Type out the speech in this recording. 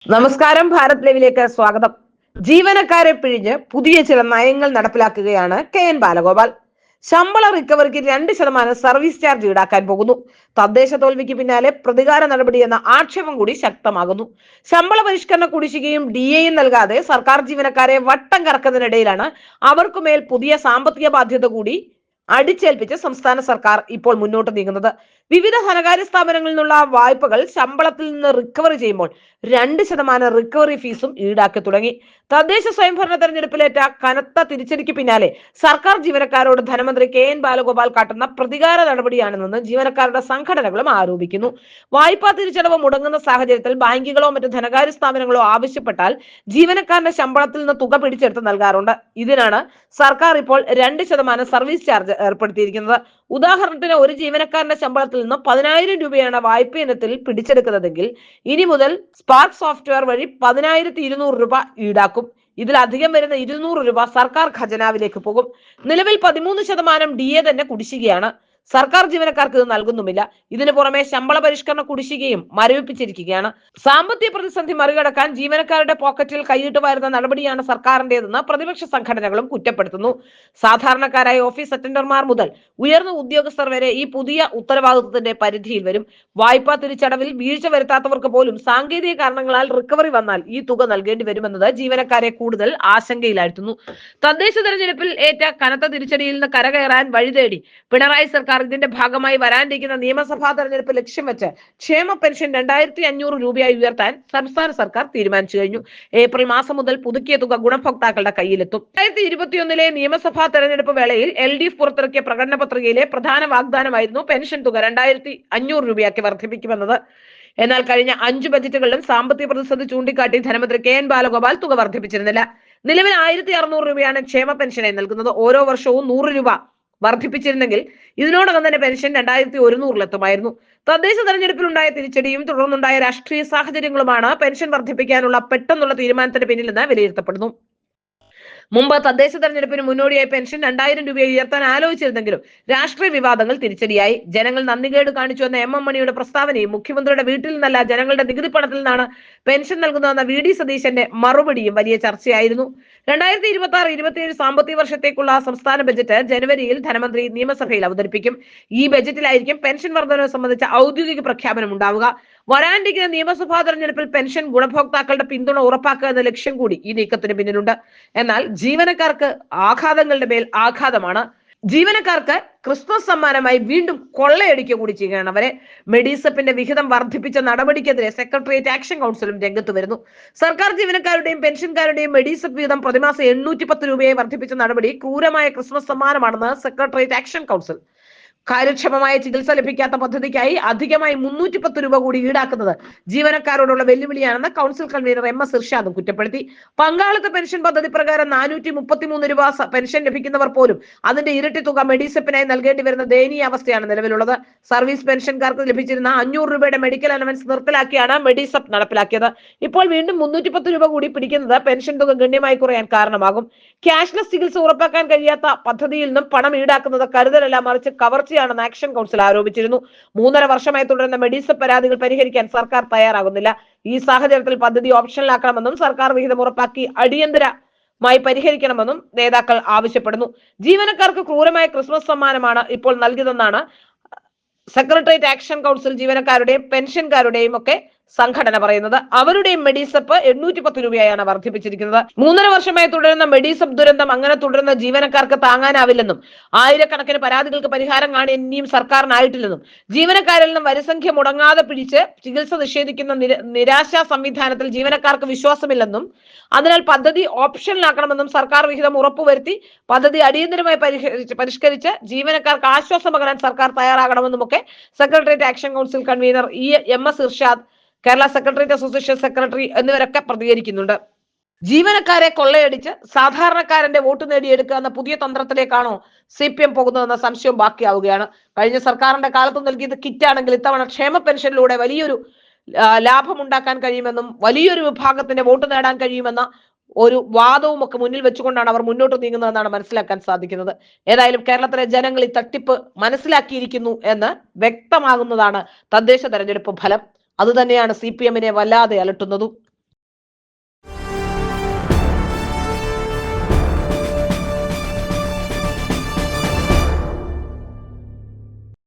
നമസ്കാരം. ഭാരത് ലൈവിലേക്ക് സ്വാഗതം. ജീവനക്കാരെ പിഴിഞ്ഞ് പുതിയ ചില നയങ്ങൾ നടപ്പിലാക്കുകയാണ് കെ.എൻ. ബാലഗോപാൽ. ശമ്പള റിക്കവറിക്ക് 2% സർവീസ് ചാർജ് ഈടാക്കാൻ പോകുന്നു. തദ്ദേശ തോൽവിക്ക് പിന്നാലെ പ്രതികാര നടപടി എന്ന ആക്ഷേപം കൂടി ശക്തമാകുന്നു. ശമ്പള പരിഷ്കരണ കുടിശ്ശികയും DAയും നൽകാതെ സർക്കാർ ജീവനക്കാരെ വട്ടം കറക്കുന്നതിനിടയിലാണ് അവർക്കുമേൽ പുതിയ സാമ്പത്തിക ബാധ്യത കൂടി അടിച്ചേൽപ്പിച്ച് സംസ്ഥാന സർക്കാർ ഇപ്പോൾ മുന്നോട്ട് നീങ്ങുന്നത്. വിവിധ ധനകാര്യ സ്ഥാപനങ്ങളിൽ നിന്നുള്ള വായ്പകൾ ശമ്പളത്തിൽ നിന്ന് റിക്കവറി ചെയ്യുമ്പോൾ 2% റിക്കവറി ഫീസും ഈടാക്കി തുടങ്ങി. തദ്ദേശ സ്വയംഭരണ തെരഞ്ഞെടുപ്പിലേറ്റ കനത്ത തിരിച്ചടിക്ക് പിന്നാലെ സർക്കാർ ജീവനക്കാരോട് ധനമന്ത്രി കെ.എൻ. ബാലഗോപാൽ കാട്ടുന്ന പ്രതികാര നടപടിയാണെന്ന് ജീവനക്കാരുടെ സംഘടനകളും ആരോപിക്കുന്നു. വായ്പാ തിരിച്ചടവ് മുടങ്ങുന്ന സാഹചര്യത്തിൽ ബാങ്കുകളോ മറ്റ് ധനകാര്യ സ്ഥാപനങ്ങളോ ആവശ്യപ്പെട്ടാൽ ജീവനക്കാരന്റെ ശമ്പളത്തിൽ നിന്ന് തുക പിടിച്ചെടുത്ത് നൽകാറുണ്ട്. ഇതിനാണ് സർക്കാർ ഇപ്പോൾ 2% സർവീസ് ചാർജ് ഏർപ്പെടുത്തിയിരിക്കുന്നത്. ഉദാഹരണത്തിന് ഒരു ജീവനക്കാരന്റെ ശമ്പളത്തിൽ നിന്ന് 10,000 രൂപയാണ് വായ്പ ഇനത്തിൽ പിടിച്ചെടുക്കുന്നതെങ്കിൽ ഇനി മുതൽ സ്പാർക്ക് സോഫ്റ്റ്വെയർ വഴി 10,200 രൂപ ഈടാക്കും. ഇതിലധികം വരുന്ന 200 രൂപ സർക്കാർ ഖജനാവിലേക്ക് പോകും. നിലവിൽ 13% DA തന്നെ കുടിശ്ശികയാണ്. സർക്കാർ ജീവനക്കാർക്ക് ഇത് നൽകുന്നുമില്ല. ഇതിനു പുറമെ ശമ്പള പരിഷ്കരണ കുടിശ്ശികയും മരവിപ്പിച്ചിരിക്കുകയാണ്. സാമ്പത്തിക പ്രതിസന്ധി മറികടക്കാൻ ജീവനക്കാരുടെ പോക്കറ്റിൽ കൈയിട്ട് വരുന്ന നടപടിയാണ് സർക്കാരിന്റേതെന്ന് പ്രതിപക്ഷ സംഘടനകളും കുറ്റപ്പെടുത്തുന്നു. സാധാരണക്കാരായ ഓഫീസ് അറ്റൻഡർമാർ മുതൽ ഉയർന്ന ഉദ്യോഗസ്ഥർ വരെ ഈ പുതിയ ഉത്തരവാദിത്വത്തിന്റെ പരിധിയിൽ വരും. വായ്പാ തിരിച്ചടവിൽ വീഴ്ച വരുത്താത്തവർക്ക് പോലും സാങ്കേതിക കാരണങ്ങളാൽ റിക്കവറി വന്നാൽ ഈ തുക നൽകേണ്ടി വരുമെന്നത് ജീവനക്കാരെ കൂടുതൽ ആശങ്കയിലാഴ്ത്തുന്നു. തദ്ദേശ തെരഞ്ഞെടുപ്പിൽ ഏറ്റ കനത്ത തിരിച്ചടിയിൽ നിന്ന് കരകയറാൻ വഴിതേടി പിണറായി സർക്കാർ ഇതിന്റെ ഭാഗമായി വരാനിരിക്കുന്ന നിയമസഭാ തെരഞ്ഞെടുപ്പ് ലക്ഷ്യം വെച്ച് ക്ഷേമ പെൻഷൻ 2,500 രൂപയായി ഉയർത്താൻ സംസ്ഥാന സർക്കാർ തീരുമാനിച്ചു കഴിഞ്ഞു. ഏപ്രിൽ മാസം മുതൽ പുതുക്കിയ തുക ഗുണഭോക്താക്കളുടെ കയ്യിലെത്തും. 2021 നിയമസഭാ തെരഞ്ഞെടുപ്പ് വേളയിൽ LDF പുറത്തിറക്കിയ പ്രകടന പത്രികയിലെ പ്രധാന വാഗ്ദാനമായിരുന്നു പെൻഷൻ തുക 2,500 രൂപയാക്കി വർദ്ധിപ്പിക്കുമെന്നത്. എന്നാൽ കഴിഞ്ഞ 5 ബജറ്റുകളിലും സാമ്പത്തിക പ്രതിസന്ധി ചൂണ്ടിക്കാട്ടി ധനമന്ത്രി കെ.എൻ. ബാലഗോപാൽ തുക വർദ്ധിപ്പിച്ചിരുന്നില്ല. നിലവിൽ 1,600 രൂപയാണ് ക്ഷേമ പെൻഷനായി നൽകുന്നത്. ഓരോ വർഷവും 100 രൂപ വർദ്ധിപ്പിച്ചിരുന്നെങ്കിൽ ഇതിനോടകം തന്നെ പെൻഷൻ 2,100-ലെത്തുമായിരുന്നു. തദ്ദേശ തെരഞ്ഞെടുപ്പിലുണ്ടായ തിരിച്ചടിയും തുടർന്നുണ്ടായ രാഷ്ട്രീയ സാഹചര്യങ്ങളുമാണ് പെൻഷൻ വർദ്ധിപ്പിക്കാനുള്ള പെട്ടെന്നുള്ള തീരുമാനത്തിന് പിന്നിലെന്ന് വിലയിരുത്തപ്പെടുന്നു. മുമ്പ് തദ്ദേശ തെരഞ്ഞെടുപ്പിന് മുന്നോടിയായി പെൻഷൻ 2,000 രൂപ ഉയർത്താൻ ആലോചിച്ചിരുന്നെങ്കിലും രാഷ്ട്രീയ വിവാദങ്ങൾ തിരിച്ചടിയായി. ജനങ്ങൾ നന്ദികേട് കാണിച്ചു എന്ന M.M. മണിയുടെ പ്രസ്താവനയും മുഖ്യമന്ത്രിയുടെ വീട്ടിൽ നിന്നല്ല ജനങ്ങളുടെ നികുതി പണത്തിൽ നിന്നാണ് പെൻഷൻ നൽകുന്നതെന്ന VD സതീശന്റെ മറുപടിയും വലിയ ചർച്ചയായിരുന്നു. 2026-27 സാമ്പത്തിക വർഷത്തേക്കുള്ള സംസ്ഥാന ബജറ്റ് ജനുവരിയിൽ ധനമന്ത്രി നിയമസഭയിൽ അവതരിപ്പിക്കും. ഈ ബജറ്റിലായിരിക്കും പെൻഷൻ വർധനവ് സംബന്ധിച്ച ഔദ്യോഗിക പ്രഖ്യാപനം ഉണ്ടാവുക. വരാനിരിക്കുന്ന നിയമസഭാ തെരഞ്ഞെടുപ്പിൽ പെൻഷൻ ഗുണഭോക്താക്കളുടെ പിന്തുണ ഉറപ്പാക്കുക എന്ന ലക്ഷ്യം കൂടി ഈ നീക്കത്തിന് പിന്നിലുണ്ട്. എന്നാൽ ജീവനക്കാർക്ക് ആഘാതങ്ങളുടെ മേൽ ആഘാതമാണ്. ജീവനക്കാർക്ക് ക്രിസ്മസ് സമ്മാനമായി വീണ്ടും കൊള്ളയടിക്കുക കൂടി ചെയ്യുകയാണ് അവരെ. മെഡിസെപ്പിന്റെ വിഹിതം വർദ്ധിപ്പിച്ച നടപടിക്കെതിരെ സെക്രട്ടേറിയറ്റ് ആക്ഷൻ കൗൺസിലും രംഗത്ത് വരുന്നു. സർക്കാർ ജീവനക്കാരുടെയും പെൻഷൻകാരുടെയും മെഡിസെപ്പ് വിഹിതം പ്രതിമാസം 810 രൂപയായി വർദ്ധിപ്പിച്ച നടപടി ക്രൂരമായ ക്രിസ്മസ് സമ്മാനമാണെന്ന് സെക്രട്ടേറിയറ്റ് ആക്ഷൻ കൗൺസിൽ. കാര്യക്ഷമമായ ചികിത്സ ലഭിക്കാത്ത പദ്ധതിക്കായി അധികമായി 310 രൂപ കൂടി ഈടാക്കുന്നത് ജീവനക്കാരോടുള്ള വെല്ലുവിളിയാണെന്ന് കൗൺസിൽ കൺവീനർ MS ഇർഷാദും കുറ്റപ്പെടുത്തി. പങ്കാളിത്ത പെൻഷൻ പദ്ധതി പ്രകാരം 433 രൂപ പെൻഷൻ ലഭിക്കുന്നവർ പോലും അതിന്റെ ഇരട്ടി തുക മെഡിസെപ്പിനായി നൽകേണ്ടി വരുന്ന ദയനീയ അവസ്ഥയാണ് നിലവിലുള്ളത്. സർവീസ് പെൻഷൻകാർക്ക് ലഭിച്ചിരുന്ന 500 രൂപയുടെ മെഡിക്കൽ അലവൻസ് നിർത്തലാക്കിയാണ് മെഡിസെപ്പ് നടപ്പിലാക്കിയത്. ഇപ്പോൾ വീണ്ടും 310 രൂപ കൂടി പിടിക്കുന്നത് പെൻഷൻ തുക ഗണ്യമായി കുറയാൻ കാരണമാകും. ക്യാഷ്ലെസ് ചികിത്സ ഉറപ്പാക്കാൻ കഴിയാത്ത പദ്ധതിയിൽ നിന്നും പണം ഈടാക്കുന്നത് കരുതലല്ല, മറിച്ച് കവർച്ചയാണെന്ന് ആക്ഷൻ കൗൺസിൽ ആരോപിച്ചിരുന്നു. 3.5 വർഷമായി തുടരുന്ന മെഡിസെപ്പ് പരാതികൾ പരിഹരിക്കാൻ സർക്കാർ തയ്യാറാകുന്നില്ല. ഈ സാഹചര്യത്തിൽ പദ്ധതി ഓപ്ഷനിലാക്കണമെന്നും സർക്കാർ വിഹിതം ഉറപ്പാക്കി അടിയന്തരമായി പരിഹരിക്കണമെന്നും നേതാക്കൾ ആവശ്യപ്പെടുന്നു. ജീവനക്കാർക്ക് ക്രൂരമായ ക്രിസ്മസ് സമ്മാനമാണ് ഇപ്പോൾ നൽകിയതെന്നാണ് സെക്രട്ടേറിയറ്റ് ആക്ഷൻ കൗൺസിൽ ജീവനക്കാരുടെയും പെൻഷൻകാരുടെയും ഒക്കെ സംഘടന പറയുന്നത്. അവരുടെയും മെഡിസെപ്പ് 810 രൂപയായാണ് വർദ്ധിപ്പിച്ചിരിക്കുന്നത്. 3.5 വർഷമായി തുടരുന്ന മെഡിസെപ്പ് ദുരന്തം അങ്ങനെ തുടരുന്ന ജീവനക്കാർക്ക് താങ്ങാനാവില്ലെന്നും ആയിരക്കണക്കിന് പരാതികൾക്ക് പരിഹാരം കാണാൻ ഇനിയും സർക്കാരിനായിട്ടില്ലെന്നും ജീവനക്കാരിൽ നിന്നും വരിസംഖ്യ മുടങ്ങാതെ പിടിച്ച് ചികിത്സ നിഷേധിക്കുന്ന നിരാശാ സംവിധാനത്തിൽ ജീവനക്കാർക്ക് വിശ്വാസമില്ലെന്നും അതിനാൽ പദ്ധതി ഓപ്ഷനിലാക്കണമെന്നും സർക്കാർ വിഹിതം ഉറപ്പുവരുത്തി പദ്ധതി അടിയന്തരമായി പരിഷ്കരിച്ച് ജീവനക്കാർക്ക് ആശ്വാസം പകരാൻ സർക്കാർ തയ്യാറാകണമെന്നും ഒക്കെ secretariat action council convener MS Irshad, Kerala secretariat association secretary എന്നിവരൊക്കെ പ്രതികരിക്കുന്നുണ്ട്. ജീവനക്കാരെ കൊള്ളയടിച്ച് സാധാരണക്കാരന്റെ വോട്ട് നേടിയെടുക്കുക എന്ന പുതിയ തന്ത്രത്തിലേക്കാണോ CPM പോകുന്നതെന്ന സംശയം ബാക്കിയാവുകയാണ്. കഴിഞ്ഞ സർക്കാരിന്റെ കാലത്ത് നൽകിയത് കിറ്റാണെങ്കിൽ ഇത്തവണ ക്ഷേമ പെൻഷനിലൂടെ വലിയൊരു ലാഭമുണ്ടാക്കാൻ കഴിയുമെന്നും വലിയൊരു വിഭാഗത്തിന്റെ വോട്ട് നേടാൻ കഴിയുമെന്ന ഒരു വാദവും ഒക്കെ മുന്നിൽ വെച്ചുകൊണ്ടാണ് അവർ മുന്നോട്ട് നീങ്ങുന്നതെന്നാണ് മനസ്സിലാക്കാൻ സാധിക്കുന്നത്. ഏതായാലും കേരളത്തിലെ ജനങ്ങൾ ഈ തട്ടിപ്പ് മനസ്സിലാക്കിയിരിക്കുന്നു എന്ന് വ്യക്തമാകുന്നതാണ് തദ്ദേശ തെരഞ്ഞെടുപ്പ് ഫലം. അതുതന്നെയാണ് CPM-നെ വല്ലാതെ അലട്ടുന്നതും.